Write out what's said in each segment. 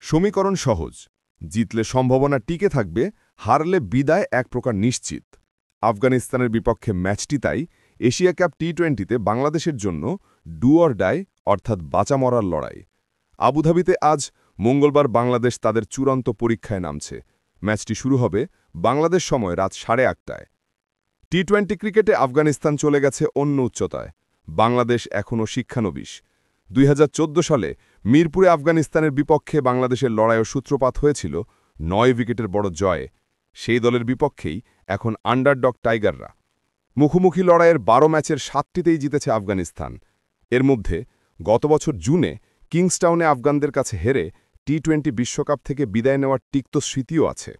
সমীকরণ সহজ। জিতলে সম্ভাবনা টিকে থাকবে, হারলে বিদায় এক প্রকার নিশ্চিত। আফগানিস্তানের বিপক্ষে ম্যাচটি তাই এশিয়া কাপ টি-20তে বাংলাদেশের জন্য ডু অর ডাই, অর্থাৎ বাঁচা মরার লড়াই। আবুধাবিতে আজ মঙ্গলবার বাংলাদেশ তাদের চূড়ান্ত পরীক্ষায় নামছে। ম্যাচটি শুরু হবে বাংলাদেশ সময় রাত 8:30টায়। টি-20 ক্রিকেটে আফগানিস্তান চলে গেছে অন্য উচ্চতায়। বাংলাদেশ এখনও শিক্ষানবিশ। 2014 সালে মিরপুরে আফগানিস্তানের বিপক্ষে বাংলাদেশের লড়াইয়ের সূত্রপাত হয়েছিল 9 উইকেটের বড় জয়ে। সেই দলের বিপক্ষেই এখন আন্ডারডগ টাইগাররা। মুখোমুখি লড়াইয়ের 12 ম্যাচের 7টিতেই জিতেছে আফগানিস্তান। এর মধ্যে গত বছর জুনে কিংসটাউনে আফগানদের কাছে হেরে টি-20 বিশ্বকাপ থেকে বিদায় নেওয়ার তিক্ত স্মৃতিও আছে।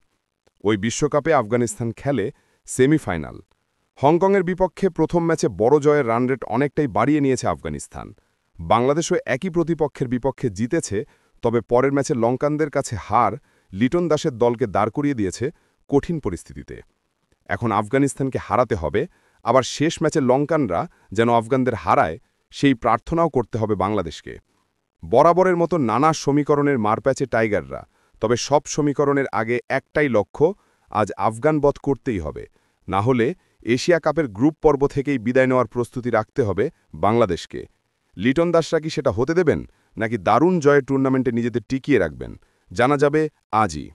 ওই বিশ্বকাপে আফগানিস্তান খেলে সেমিফাইনাল। হংকংয়ের বিপক্ষে প্রথম ম্যাচে বড় জয়ের রানরেট অনেকটাই বাড়িয়ে নিয়েছে আফগানিস্তান। বাংলাদেশও একই প্রতিপক্ষের বিপক্ষে জিতেছে, তবে পরের ম্যাচে লঙ্কানদের কাছে হার লিটন দাসের দলকে দাঁড় করিয়ে দিয়েছে কঠিন পরিস্থিতিতে। এখন আফগানিস্তানকে হারাতে হবে, আবার শেষ ম্যাচে লঙ্কানরা যেন আফগানদের হারায় সেই প্রার্থনাও করতে হবে বাংলাদেশকে। বরাবরের মতো নানা সমীকরণের মারপ্যাচে টাইগাররা, তবে সব সমীকরণের আগে একটাই লক্ষ্য, আজ আফগান বধ করতেই হবে। না হলে এশিয়া কাপের গ্রুপ পর্ব থেকেই বিদায় নেওয়ার প্রস্তুতি রাখতে হবে বাংলাদেশকে। লিটন দাসরা কি সেটা হতে দেবেন, নাকি দারুণ জয়ের টুর্নামেন্টে নিজেদের টিকিয়ে রাখবেন? জানা যাবে আজই।